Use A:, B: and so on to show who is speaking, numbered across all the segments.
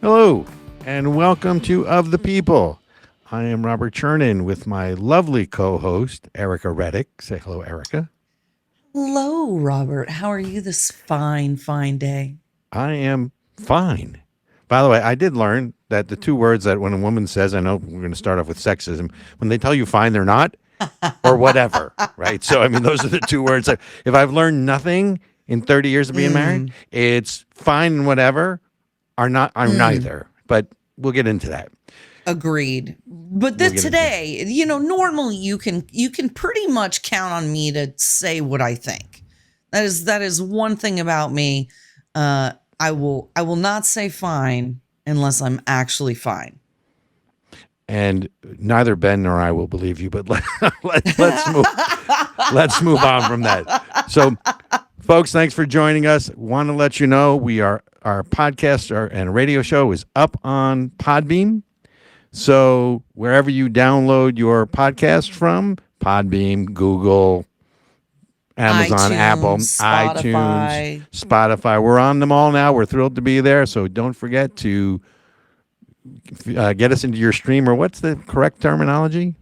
A: Hello, and welcome to Of the People. I am Robert Chernin with my lovely co-host, Ericka Redic. Say hello, Ericka.
B: Hello, Robert. How are you this fine, fine day?
A: I am fine. By the way, I did learn that the two words that when a woman says, I know we're going to start off with sexism, when they tell you fine, they're not, or whatever, right? So, I mean, those are the two words. If I've learned nothing in 30 years of being married,
B: Mm,
A: it's fine and whatever are
B: mm,
A: neither. But we'll get into that.
B: agreed. But
A: We'll
B: this
A: get into
B: today, normally you can pretty much count on me to say what I think. That is one thing about me. I will not say fine unless I'm actually fine.
A: and neither Ben nor I will believe you. But let's move on from that. So, folks, thanks for joining us. Want to let you know our podcast and radio show is up on Podbeam. So wherever you download your podcast from, Podbeam, Google, Amazon, Apple,
B: iTunes,
A: iTunes,
B: Spotify.
A: Spotify, we're on them all now. We're thrilled to be there. So don't forget to get us into your stream, or what's the correct terminology?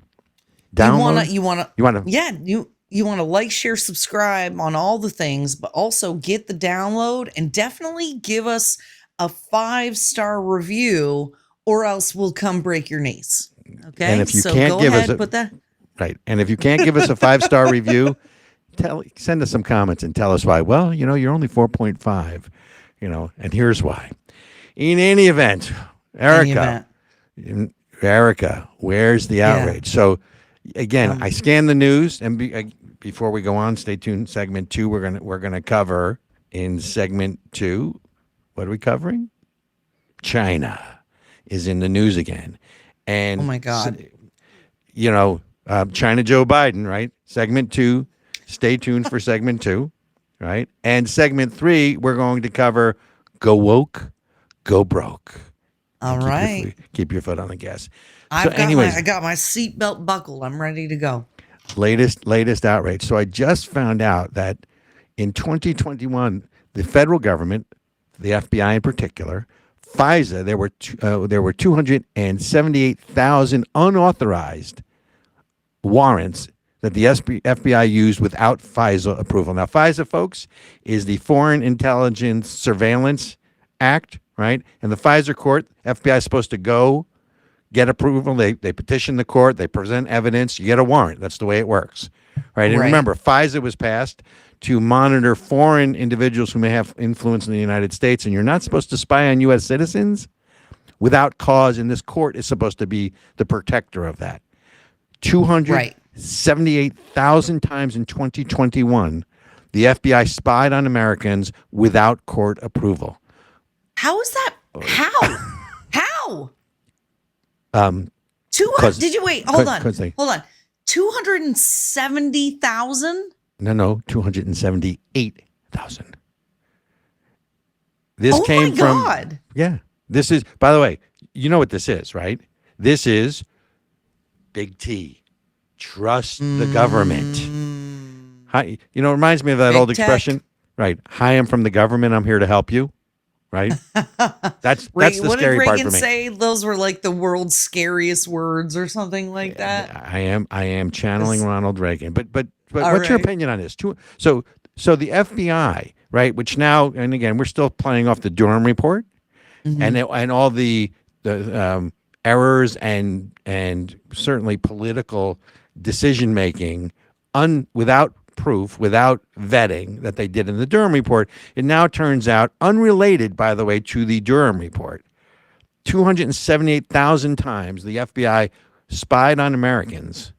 B: You wanna
A: Download.
B: you wanna
A: You want to
B: yeah, you wanna like, share, subscribe on all the things, but also get the download and definitely give us a 5-star review or else we'll come break your knees.
A: and
B: Okay?
A: if you
B: So
A: can't
B: go
A: give us
B: ahead,
A: a
B: put that.
A: right, and if you can't give us a 5 star review, send us some comments and tell us why. Well, you're only 4.5, and here's why. In any event,
B: Any
A: Erica,
B: event.
A: where's the
B: Yeah.
A: outrage? So again, I
B: Um,
A: scanned the news, and before we go on, stay tuned. Segment two, we're gonna cover in segment two. What are we covering? China is in the news again,
B: oh
A: and
B: my God.
A: China Joe Biden, right? Segment two. Stay tuned for segment two, right? And segment three, we're going to cover go woke, go broke,
B: All
A: and
B: right.
A: keep your foot on the gas. So,
B: I
A: anyways,
B: got my seatbelt buckled. I'm ready to go.
A: latest outrage. So I just found out that in 2021, the federal government, the FBI in particular, FISA, there were 278,000 unauthorized warrants that the FBI used without FISA approval. Now, FISA, folks, is the Foreign Intelligence Surveillance Act, right? And the FISA court, FBI is supposed to go get approval. They petition the court, they present evidence, you get a warrant. That's the way it works, right? And
B: Right.
A: remember, FISA was passed to monitor foreign individuals who may have influence in the United States, and you're not supposed to spy on U.S. citizens without cause, and this court is supposed to be the protector of that.
B: Right.
A: 278,000 times in 2021, the FBI spied on Americans without court approval.
B: How is that? How? How?
A: Um,
B: Did you wait?
A: Because they,
B: Hold on. 270,000?
A: no, 278,000. This
B: Oh my
A: came from,
B: God.
A: yeah, this is, by the way, you know what this is, right? This is big T. Trust the government. Hi, it reminds me of that old
B: Big tech.
A: expression, right? Hi, I'm from the government. I'm here to help you, right? That's the
B: What did
A: scary part for
B: Reagan
A: me.
B: say? Those were like the world's scariest words or something like that.
A: I am channeling
B: It's-
A: Ronald Reagan. But
B: all
A: what's your
B: right.
A: opinion on this? So the FBI, right? Which now, and again, we're still playing off the Durham report
B: Mhm.
A: and all the errors and certainly political decision making without proof, without vetting that they did in the Durham report. It now turns out unrelated, by the way, to the Durham report. 278,000 times the FBI spied on Americans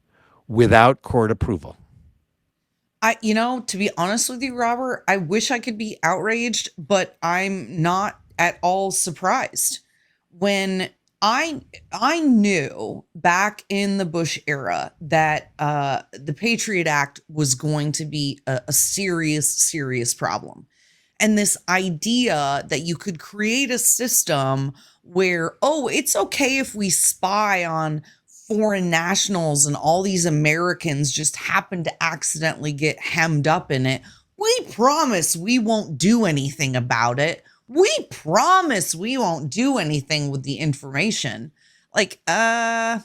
A: without court approval.
B: To be honest with you, Robert, I wish I could be outraged, but I'm not at all surprised. When I knew back in the Bush era that the Patriot Act was going to be a serious, serious problem. And this idea that you could create a system where, oh, it's okay if we spy on foreign nationals and all these Americans just happen to accidentally get hemmed up in it. We promise we won't do anything about it. we promise we won't do anything with the information. Like, no,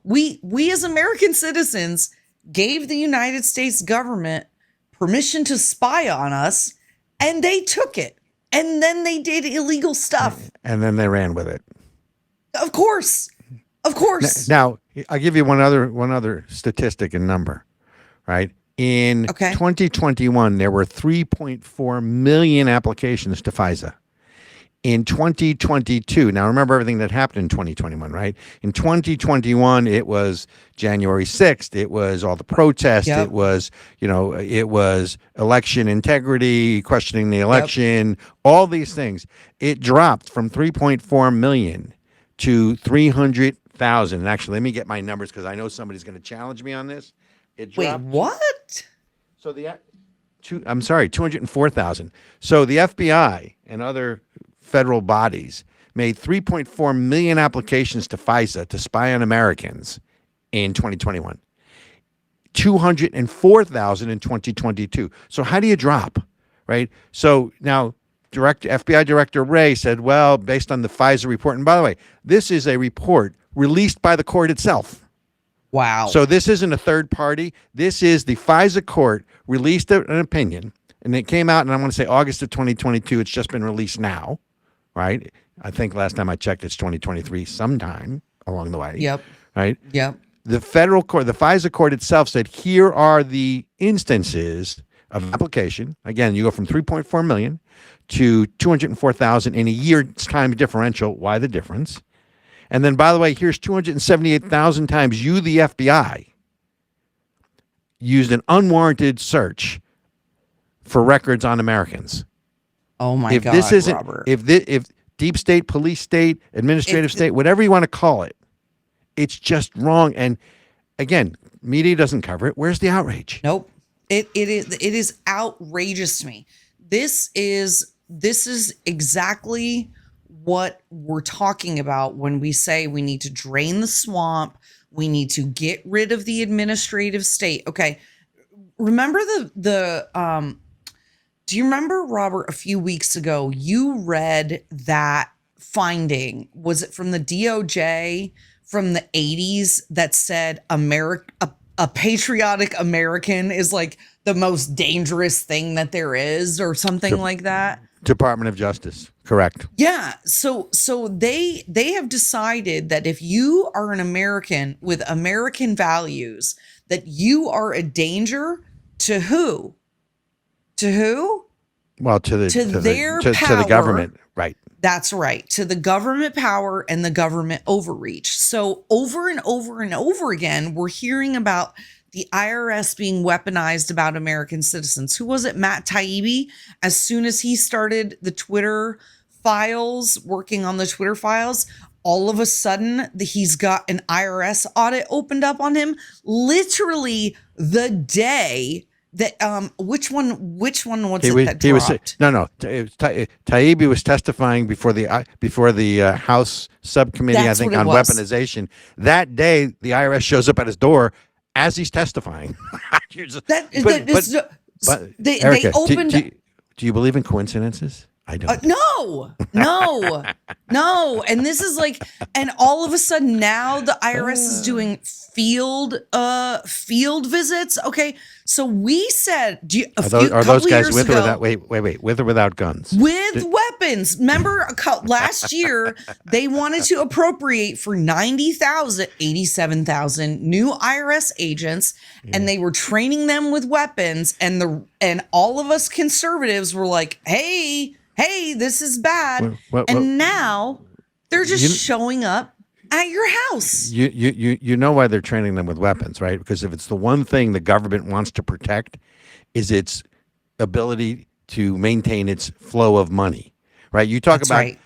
B: we as American citizens gave the United States government permission to spy on us, and they took it. And then they did illegal stuff.
A: And then they ran with it.
B: Of course. Of course.
A: Now, I'll give you one other statistic and number, right? In 2021, there were 3.4 million applications to FISA. In 2022, now remember everything that happened in 2021, right? In 2021, it was January 6th. It was all the protests.
B: Yep.
A: It was, it was election integrity, questioning the election, all these things. It dropped from 3.4 million to 300,000. And actually, let me get my numbers because I know somebody's going to challenge me on this. It dropped.
B: Wait, what?
A: So 204,000. So the FBI and other federal bodies made 3.4 million applications to FISA to spy on Americans in 2021. 204,000 in 2022. So how do you drop, right? So now FBI Director Wray said, well, based on the FISA report, and by the way, this is a report released by the court itself.
B: Wow.
A: So this isn't a third party. This is the FISA court released an opinion, and it came out, and I want to say August of 2022. It's just been released now, right? I think last time I checked, it's 2023 sometime along the way.
B: Yep.
A: Right?
B: Yep.
A: The federal court, the FISA court itself said, here are the instances of application. Again, you go from 3.4 million to 204,000 in a year's time differential. Why the difference? And then, by the way, here's 278,000 times you, the FBI, used an unwarranted search for records on Americans.
B: Oh my God,
A: this isn't,
B: Robert.
A: If deep state, police state, administrative state, whatever you want to call it, it's just wrong. And again, media doesn't cover it. Where's the outrage?
B: Nope. It is outrageous to me. This is exactly what we're talking about when we say we need to drain the swamp. We need to get rid of the administrative state. Okay. Remember do you remember, Robert, a few weeks ago, you read that finding, was it from the DOJ from the 80s that said a patriotic American is like the most dangerous thing that there is, or something like that?
A: Department of Justice. Correct.
B: Yeah. So they have decided that if you are an American with American values, that you are a danger to who? To who?
A: Well, to the government. Right.
B: That's right. To the government power and the government overreach. So over and over and over again, we're hearing about the IRS being weaponized about American citizens. Who was it? Matt Taibbi. As soon as he started the Twitter files, working on the Twitter files, all of a sudden he's got an IRS audit opened up on him. Literally the day that which one was it that dropped?
A: Taibbi was testifying before the House subcommittee,
B: That's
A: I think,
B: what it
A: on
B: was.
A: weaponization. That day, the IRS shows up at his door as he's testifying.
B: They
A: Ericka,
B: opened.
A: do you believe in coincidences? I don't.
B: No. And this is like, and all of a sudden now the IRS is doing field visits. Okay. So we said,
A: are those guys with or without, wait, with or without guns?
B: With weapons. Remember last year, they wanted to appropriate for 87,000 new IRS agents, and they were training them with weapons. And all of us conservatives were like, hey, this is bad. And now they're just showing up at your house.
A: You know why they're training them with weapons, right? Because if it's the one thing the government wants to protect, is its ability to maintain its flow of money, right? You talk about
B: right.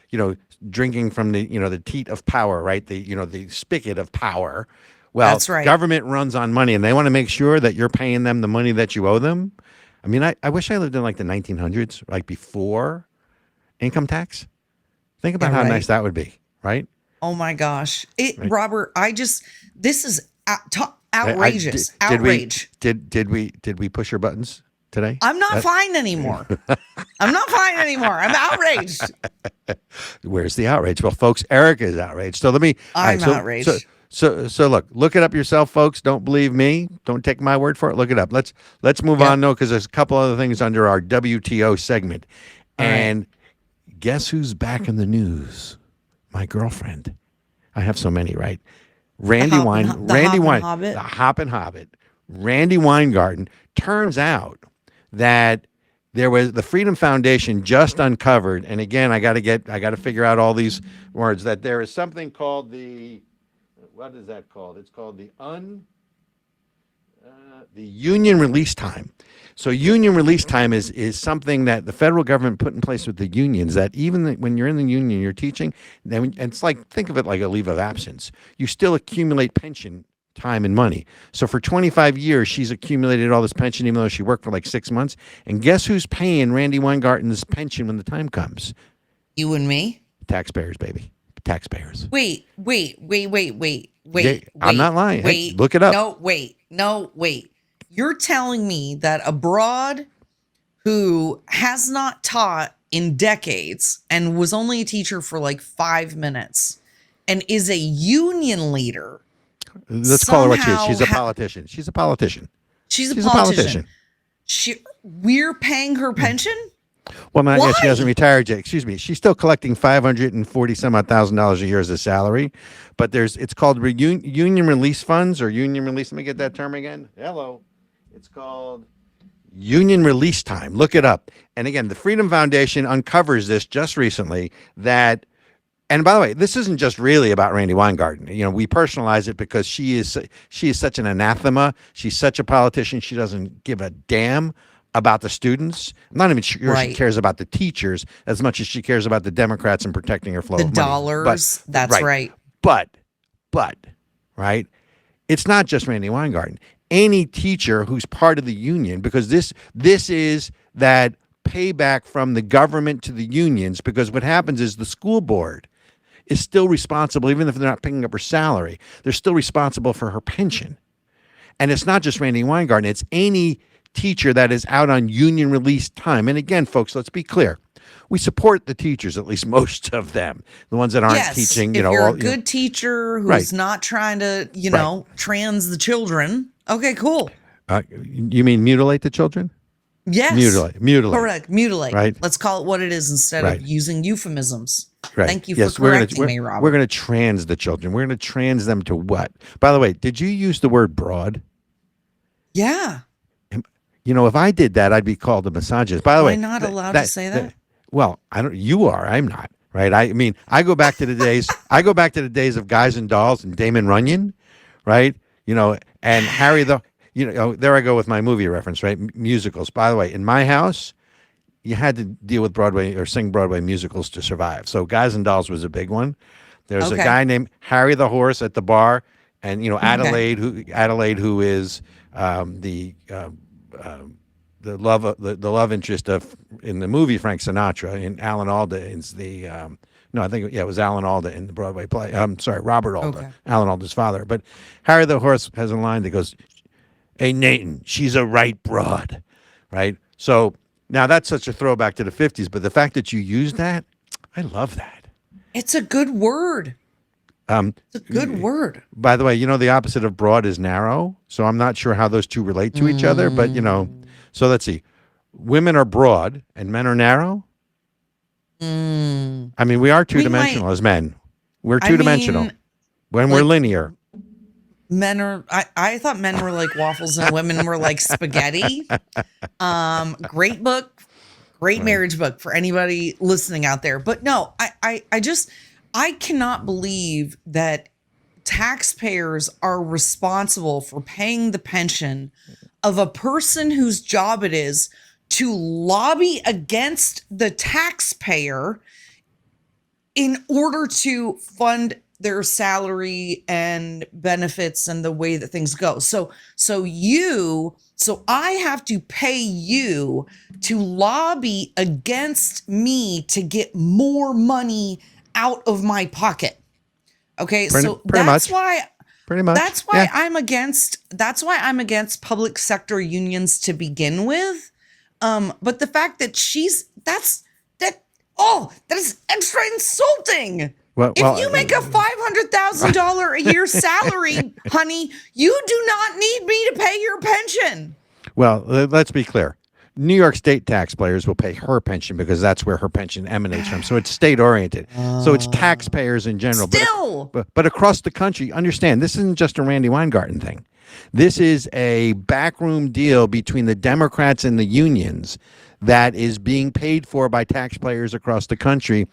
A: Drinking from the teat of power, right? The spigot of power. Well,
B: that's right.
A: Government runs on money, and they want to make sure that you're paying them the money that you owe them. I mean, I wish I lived in like the 1900s, like before income tax. Think about how nice that would be, right?
B: Oh my gosh.
A: Right.
B: Robert, this is outrageous. Outrage.
A: Did we push your buttons today?
B: I'm not fine anymore. I'm not fine anymore. I'm outraged.
A: Where's the outrage? Well, folks, Ericka is outraged. So let me. All
B: I'm
A: right, so
B: outraged.
A: look it up yourself, folks. Don't believe me. Don't take my word for it. Look it up. Let's move on
B: Yep.
A: though, because there's a couple other things under our WTO segment.
B: All right.
A: And guess who's back in the news? My girlfriend. I have so many, right? Randy
B: Hobbit.
A: the Hoppin' Hobbit, Randy Weingarten. Turns out that there was the Freedom Foundation just uncovered, and again, I got to figure out all these words. That there is something called what is that called? It's called the union release time. So union release time is something that the federal government put in place with the unions, that even when you're in the union, you're teaching, then it's like, think of it like a leave of absence. You still accumulate pension time and money. So for 25 years, she's accumulated all this pension, even though she worked for like 6 months. And guess who's paying Randy Weingarten's pension when the time comes?
B: You and me?
A: Taxpayers, baby. Taxpayers.
B: Wait.
A: I'm not lying. Hey,
B: Wait.
A: look it up.
B: No, wait. You're telling me that a broad who has not taught in decades and was only a teacher for like 5 minutes and is a union leader.
A: Let's call her what she is. She's a politician. She's a politician.
B: She's a politician. We're paying her pension?
A: Well, not yet. She
B: Why?
A: hasn't retired yet. Excuse me. She's still collecting $540 some odd thousand a year as a salary, but it's called union release funds or union release. Let me get that term again. Hello. It's called union release time. Look it up. And again, the Freedom Foundation uncovers this just recently. And by the way, this isn't just really about Randy Weingarten. We personalize it because she is such an anathema. She's such a politician. She doesn't give a damn about the students. I'm not even sure she cares about the teachers as much as she cares about the Democrats and protecting her flow of money.
B: The dollars. That's right.
A: But, right? It's not just Randy Weingarten. Any teacher who's part of the union, because this is that payback from the government to the unions, because what happens is the school board is still responsible, even if they're not picking up her salary, they're still responsible for her pension. And it's not just Randy Weingarten, it's any teacher that is out on union release time. And again, folks, let's be clear. We support the teachers, at least most of them, the ones that aren't teaching.
B: If you're a good teacher who's not trying to, trans the children. Okay, cool.
A: You mean mutilate the children?
B: Yes.
A: Mutilate.
B: Correct. Mutilate.
A: Right.
B: Let's call it what it is instead of using euphemisms.
A: Right.
B: Thank you for correcting me, Robert.
A: We're going to trans the children. We're going to trans them to what? By the way, did you use the word broad?
B: Yeah.
A: If I did that, I'd be called a misogynist. By the way,
B: am I not allowed to say that?
A: Well, I don't. You are. I'm not. Right. I mean, I go back to the days. I go back to the days of Guys and Dolls and Damon Runyon, right? And Harry the. There I go with my movie reference, right? Musicals. By the way, in my house, you had to deal with Broadway or sing Broadway musicals to survive. So Guys and Dolls was a big one. There's a guy named Harry the Horse at the bar, and Adelaide, who is the love interest of in the movie Frank Sinatra, and Alan Alda is it was Alan Alda in the Broadway play. I'm sorry, Robert Alda, Alan Alda's father. But Harry the Horse has a line that goes, "Hey Nathan, she's a right broad," right? So now that's such a throwback to the 50s, but the fact that you use that, I love that.
B: It's a good word. It's a good word.
A: By the way, the opposite of broad is narrow. So I'm not sure how those two relate to each other, but so let's see. Women are broad and men are narrow. I mean, we are two-dimensional as men. We're two-dimensional when we're linear.
B: Men are, I thought men were like waffles and women were like spaghetti. Great book, great marriage book for anybody listening out there. But no, I cannot believe that taxpayers are responsible for paying the pension of a person whose job it is to lobby against the taxpayer in order to fund their salary and benefits and the way that things go. So I have to pay you to lobby against me to get more money out of my pocket. Okay. That's why I'm against public sector unions to begin with, But the fact that that is extra insulting. If you make a $500,000 a year salary, honey, you do not need me to pay your pension.
A: Well, let's be clear. New York State taxpayers will pay her pension because that's where her pension emanates from. So it's state oriented. So it's taxpayers in general.
B: Still.
A: But across the country, understand, this isn't just a Randy Weingarten thing. This is a backroom deal between the Democrats and the unions that is being paid for by taxpayers across the country.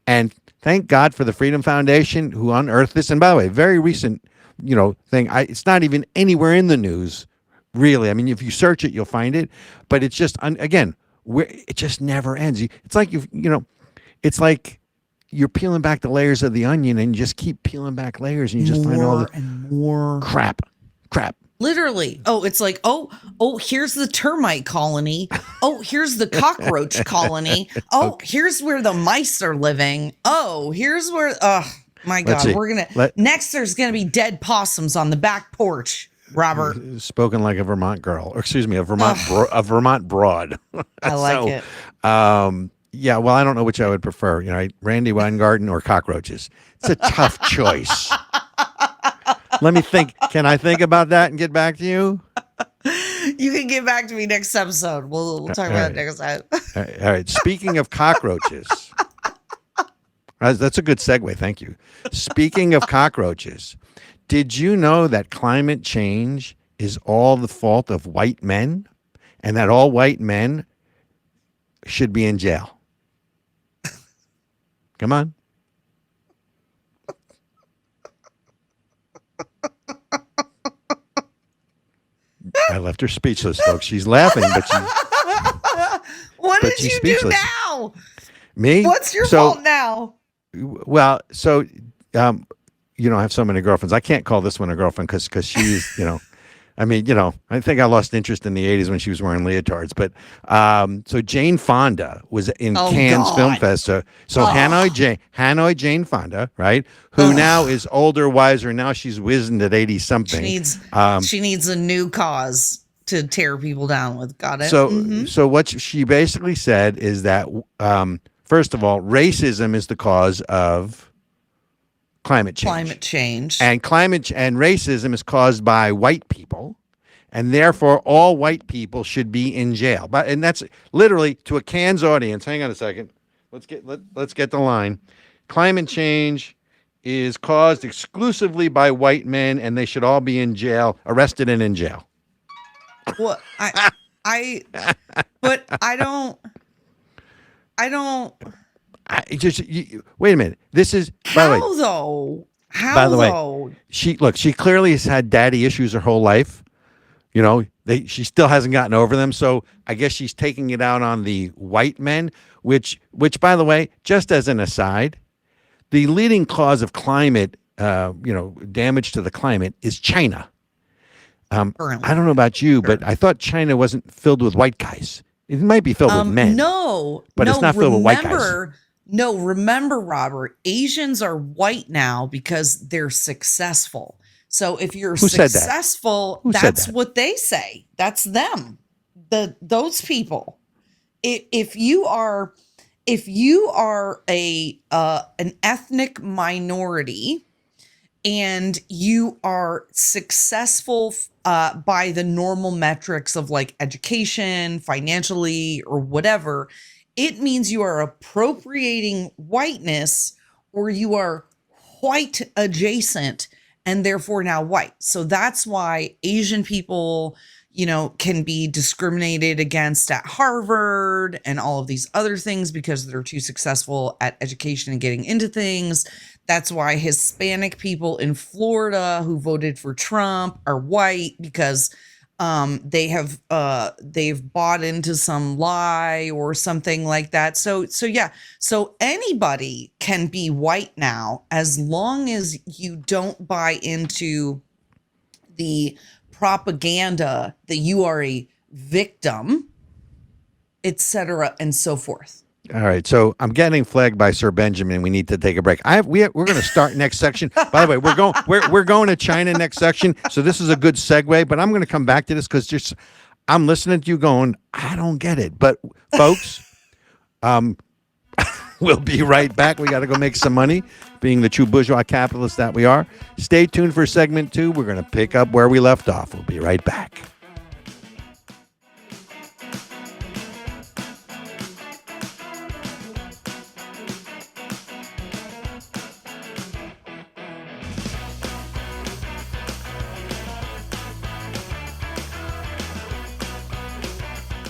A: And thank God for the Freedom Foundation who unearthed this. And by the way, very recent, thing. It's not even anywhere in the news. Really, I mean, if you search it, you'll find it. But it's just again, it just never ends. It's like it's like you're peeling back the layers of the onion, and you just keep peeling back layers, and you just find all the
B: more
A: crap.
B: Literally. Oh, it's like here's the termite colony. Oh, here's the cockroach colony. Oh, here's where the mice are living. Oh, here's where. Oh my God, next. There's gonna be dead possums on the back porch. Robert,
A: spoken like a Vermont girl, or excuse me, a Vermont broad.
B: I like it.
A: Yeah, well, I don't know which I would prefer. Randy Weingarten or cockroaches. It's a tough choice. Let me think. Can I think about that and get back to you?
B: You can get back to me next episode. We'll talk about it next time.
A: All right. Speaking of cockroaches, that's a good segue. Thank you. Speaking of cockroaches. Did you know that climate change is all the fault of white men and that all white men should be in jail? Come on. I left her speechless, folks. She's laughing, but
B: what did you do now?
A: Me?
B: What's your fault now?
A: Well, I have so many girlfriends. I can't call this one a girlfriend because she's, I think I lost interest in the 80s when she was wearing leotards. But so Jane Fonda was in Cannes Film Fest. So Hanoi Jane Fonda, right? Who now is older, wiser. Now she's wizened at 80 something.
B: She needs a new cause to tear people down with. Got it?
A: So what she basically said is that, first of all, racism is the cause of climate change. And racism is caused by white people, and therefore all white people should be in jail. And that's literally to a Cannes audience. Hang on a second. Let's get the line. Climate change is caused exclusively by white men, and they should all be in jail, arrested and in jail.
B: Well, but I don't.
A: Wait a minute. This is
B: how though.
A: By the way, she clearly has had daddy issues her whole life. She still hasn't gotten over them. So I guess she's taking it out on the white men, which by the way, just as an aside, the leading cause of climate, damage to the climate is China. I don't know about you, but I thought China wasn't filled with white guys. It might be filled with men. But it's not filled with white guys.
B: No, remember, Robert, Asians are white now because they're successful. So if you're successful, that's what they say. That's them. Those people. If you are an ethnic minority and you are successful by the normal metrics of like education, financially, or whatever, it means you are appropriating whiteness or you are white adjacent and therefore now white. So that's why Asian people, can be discriminated against at Harvard and all of these other things because they're too successful at education and getting into things. That's why Hispanic people in Florida who voted for Trump are white because they've bought into some lie or something like that. So anybody can be white now as long as you don't buy into the propaganda that you are a victim, etc., and so forth.
A: All right, so I'm getting flagged by Sir Benjamin. We need to take a break. We're going to start next section. By the way, we're going to China next section. So this is a good segue. But I'm going to come back to this because I'm listening to you going, I don't get it. But folks, we'll be right back. We got to go make some money, being the true bourgeois capitalists that we are. Stay tuned for segment 2. We're going to pick up where we left off. We'll be right back.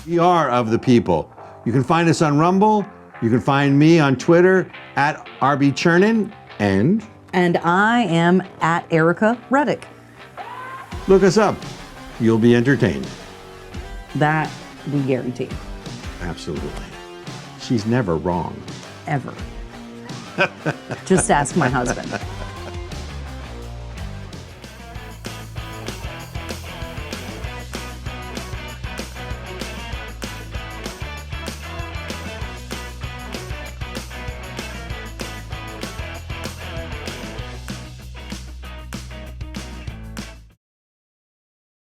A: We are of the people. You can find us on Rumble. You can find me on Twitter at RB Chernin. And
C: I am at Ericka Redic.
A: look us up. You'll be entertained.
C: That we guarantee.
A: Absolutely. She's never wrong.
C: Ever. Just ask my husband.